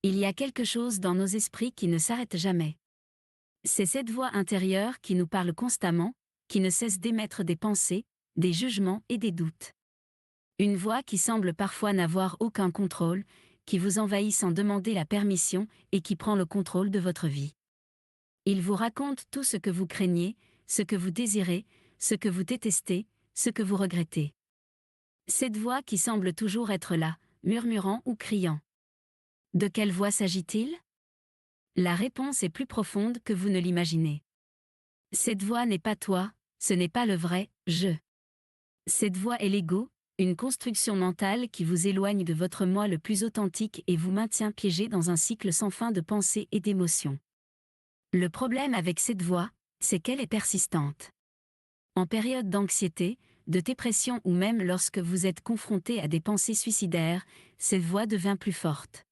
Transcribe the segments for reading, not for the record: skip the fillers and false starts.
Il y a quelque chose dans nos esprits qui ne s'arrête jamais. C'est cette voix intérieure qui nous parle constamment, qui ne cesse d'émettre des pensées, des jugements et des doutes. Une voix qui semble parfois n'avoir aucun contrôle, qui vous envahit sans demander la permission et qui prend le contrôle de votre vie. Il vous raconte tout ce que vous craignez, ce que vous désirez, ce que vous détestez, ce que vous regrettez. Cette voix qui semble toujours être là, murmurant ou criant. De quelle voix s'agit-il ? La réponse est plus profonde que vous ne l'imaginez. Cette voix n'est pas toi, ce n'est pas le vrai « je ». Cette voix est l'ego, une construction mentale qui vous éloigne de votre moi le plus authentique et vous maintient piégé dans un cycle sans fin de pensées et d'émotions. Le problème avec cette voix, c'est qu'elle est persistante. En période d'anxiété, de dépression ou même lorsque vous êtes confronté à des pensées suicidaires, cette voix devient plus forte.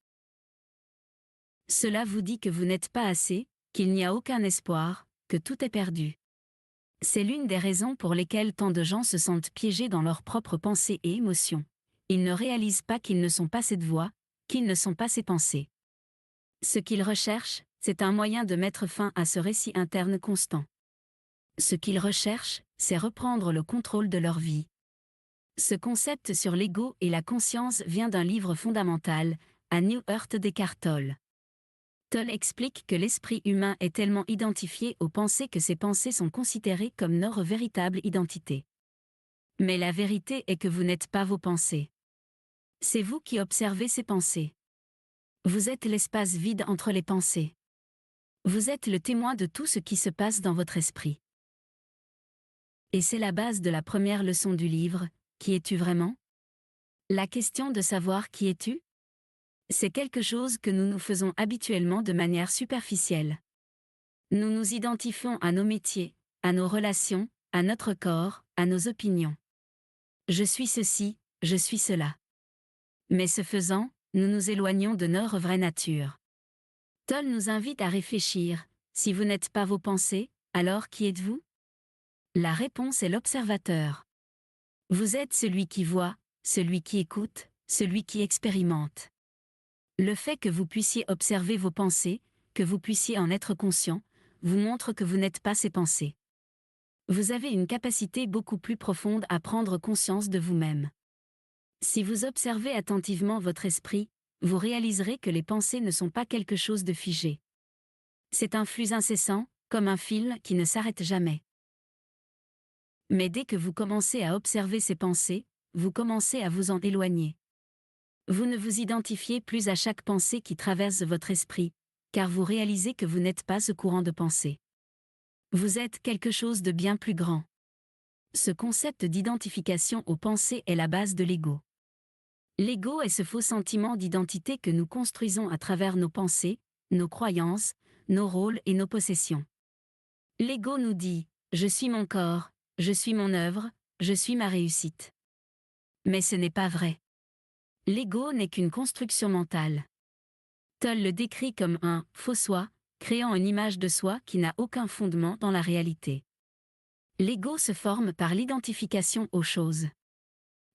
Cela vous dit que vous n'êtes pas assez, qu'il n'y a aucun espoir, que tout est perdu. C'est l'une des raisons pour lesquelles tant de gens se sentent piégés dans leurs propres pensées et émotions. Ils ne réalisent pas qu'ils ne sont pas cette voix, qu'ils ne sont pas ces pensées. Ce qu'ils recherchent, c'est un moyen de mettre fin à ce récit interne constant. Ce qu'ils recherchent, c'est reprendre le contrôle de leur vie. Ce concept sur l'ego et la conscience vient d'un livre fondamental, A New Earth d'Eckhart Tolle. Tolle explique que l'esprit humain est tellement identifié aux pensées que ces pensées sont considérées comme notre véritable identité. Mais la vérité est que vous n'êtes pas vos pensées. C'est vous qui observez ces pensées. Vous êtes l'espace vide entre les pensées. Vous êtes le témoin de tout ce qui se passe dans votre esprit. Et c'est la base de la première leçon du livre, qui es-tu vraiment ? La question de savoir qui es-tu ? C'est quelque chose que nous nous faisons habituellement de manière superficielle. Nous nous identifions à nos métiers, à nos relations, à notre corps, à nos opinions. Je suis ceci, je suis cela. Mais ce faisant, nous nous éloignons de notre vraie nature. Tolle nous invite à réfléchir, si vous n'êtes pas vos pensées, alors qui êtes-vous ? La réponse est l'observateur. Vous êtes celui qui voit, celui qui écoute, celui qui expérimente. Le fait que vous puissiez observer vos pensées, que vous puissiez en être conscient, vous montre que vous n'êtes pas ces pensées. Vous avez une capacité beaucoup plus profonde à prendre conscience de vous-même. Si vous observez attentivement votre esprit, vous réaliserez que les pensées ne sont pas quelque chose de figé. C'est un flux incessant, comme un fil qui ne s'arrête jamais. Mais dès que vous commencez à observer ces pensées, vous commencez à vous en éloigner. Vous ne vous identifiez plus à chaque pensée qui traverse votre esprit, car vous réalisez que vous n'êtes pas ce courant de pensée. Vous êtes quelque chose de bien plus grand. Ce concept d'identification aux pensées est la base de l'ego. L'ego est ce faux sentiment d'identité que nous construisons à travers nos pensées, nos croyances, nos rôles et nos possessions. L'ego nous dit « Je suis mon corps, je suis mon œuvre, je suis ma réussite ». Mais ce n'est pas vrai. L'ego n'est qu'une construction mentale. Tolle le décrit comme un « faux soi », créant une image de soi qui n'a aucun fondement dans la réalité. L'ego se forme par l'identification aux choses.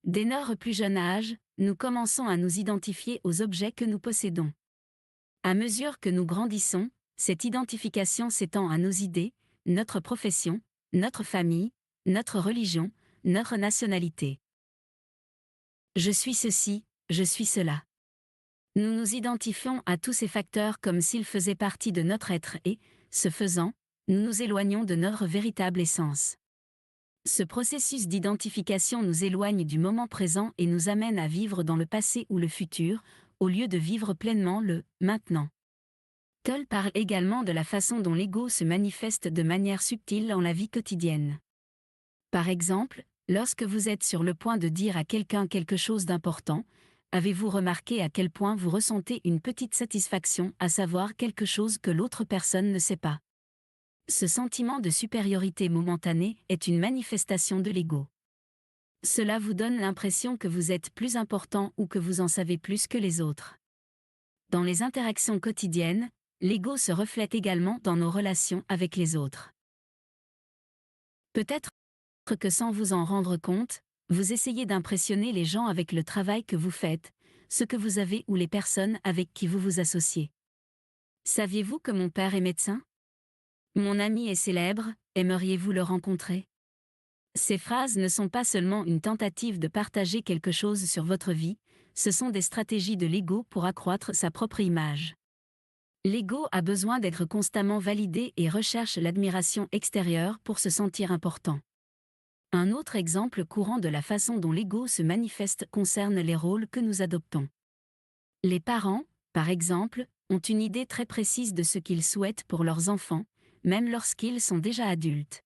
Dès notre plus jeune âge, nous commençons à nous identifier aux objets que nous possédons. À mesure que nous grandissons, cette identification s'étend à nos idées, notre profession, notre famille, notre religion, notre nationalité. Je suis ceci, je suis cela. Nous nous identifions à tous ces facteurs comme s'ils faisaient partie de notre être et, ce faisant, nous nous éloignons de notre véritable essence. Ce processus d'identification nous éloigne du moment présent et nous amène à vivre dans le passé ou le futur, au lieu de vivre pleinement le « maintenant ». Tolle parle également de la façon dont l'ego se manifeste de manière subtile dans la vie quotidienne. Par exemple, lorsque vous êtes sur le point de dire à quelqu'un quelque chose d'important, avez-vous remarqué à quel point vous ressentez une petite satisfaction à savoir quelque chose que l'autre personne ne sait pas ? Ce sentiment de supériorité momentanée est une manifestation de l'ego. Cela vous donne l'impression que vous êtes plus important ou que vous en savez plus que les autres. Dans les interactions quotidiennes, l'ego se reflète également dans nos relations avec les autres. Peut-être que sans vous en rendre compte, vous essayez d'impressionner les gens avec le travail que vous faites, ce que vous avez ou les personnes avec qui vous vous associez. Saviez-vous que mon père est médecin? Mon ami est célèbre, aimeriez-vous le rencontrer? Ces phrases ne sont pas seulement une tentative de partager quelque chose sur votre vie, ce sont des stratégies de l'ego pour accroître sa propre image. L'ego a besoin d'être constamment validé et recherche l'admiration extérieure pour se sentir important. Un autre exemple courant de la façon dont l'ego se manifeste concerne les rôles que nous adoptons. Les parents, par exemple, ont une idée très précise de ce qu'ils souhaitent pour leurs enfants, même lorsqu'ils sont déjà adultes.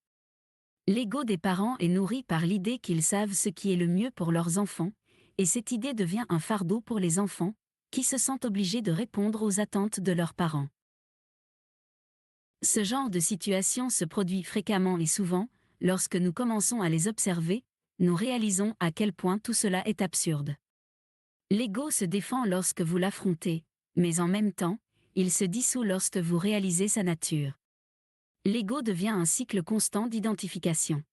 L'ego des parents est nourri par l'idée qu'ils savent ce qui est le mieux pour leurs enfants, et cette idée devient un fardeau pour les enfants, qui se sentent obligés de répondre aux attentes de leurs parents. Ce genre de situation se produit fréquemment et souvent, lorsque nous commençons à les observer, nous réalisons à quel point tout cela est absurde. L'ego se défend lorsque vous l'affrontez, mais en même temps, il se dissout lorsque vous réalisez sa nature. L'ego devient un cycle constant d'identification.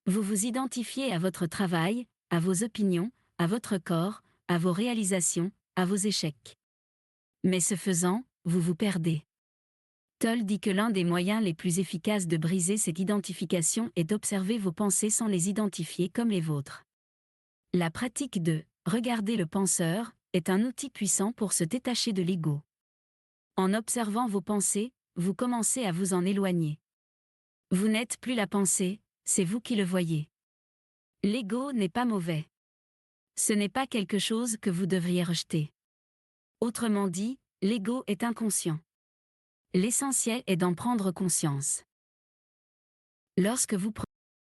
Vous vous identifiez à votre travail, à vos opinions, à votre corps, à vos réalisations, à vos échecs. Mais ce faisant, vous vous perdez. Toll dit que l'un des moyens les plus efficaces de briser cette identification est d'observer vos pensées sans les identifier comme les vôtres. La pratique de « regarder le penseur » est un outil puissant pour se détacher de l'ego. En observant vos pensées, vous commencez à vous en éloigner. Vous n'êtes plus la pensée, c'est vous qui le voyez. L'ego n'est pas mauvais. Ce n'est pas quelque chose que vous devriez rejeter. Autrement dit, l'ego est inconscient. L'essentiel est d'en prendre conscience. Lorsque vous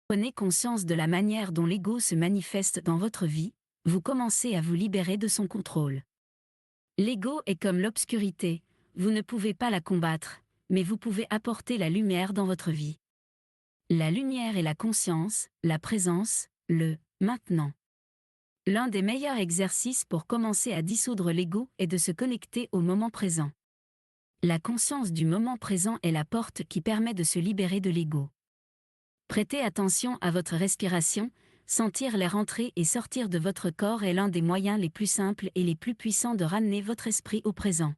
prenez conscience de la manière dont l'ego se manifeste dans votre vie, vous commencez à vous libérer de son contrôle. L'ego est comme l'obscurité, vous ne pouvez pas la combattre, mais vous pouvez apporter la lumière dans votre vie. La lumière est la conscience, la présence, le « maintenant ». L'un des meilleurs exercices pour commencer à dissoudre l'ego est de se connecter au moment présent. La conscience du moment présent est la porte qui permet de se libérer de l'ego. Prêtez attention à votre respiration, sentir l'air entrer et sortir de votre corps est l'un des moyens les plus simples et les plus puissants de ramener votre esprit au présent.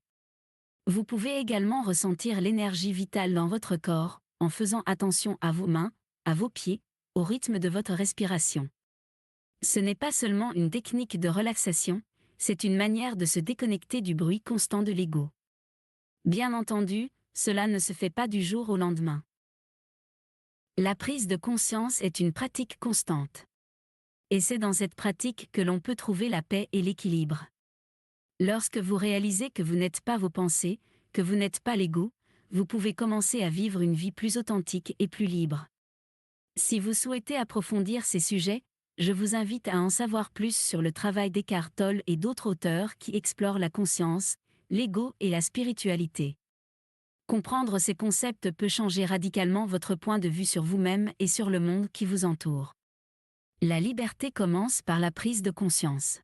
Vous pouvez également ressentir l'énergie vitale dans votre corps, en faisant attention à vos mains, à vos pieds, au rythme de votre respiration. Ce n'est pas seulement une technique de relaxation, c'est une manière de se déconnecter du bruit constant de l'ego. Bien entendu, cela ne se fait pas du jour au lendemain. La prise de conscience est une pratique constante. Et c'est dans cette pratique que l'on peut trouver la paix et l'équilibre. Lorsque vous réalisez que vous n'êtes pas vos pensées, que vous n'êtes pas l'ego, vous pouvez commencer à vivre une vie plus authentique et plus libre. Si vous souhaitez approfondir ces sujets, je vous invite à en savoir plus sur le travail d'Eckhart Tolle et d'autres auteurs qui explorent la conscience, l'ego et la spiritualité. Comprendre ces concepts peut changer radicalement votre point de vue sur vous-même et sur le monde qui vous entoure. La liberté commence par la prise de conscience.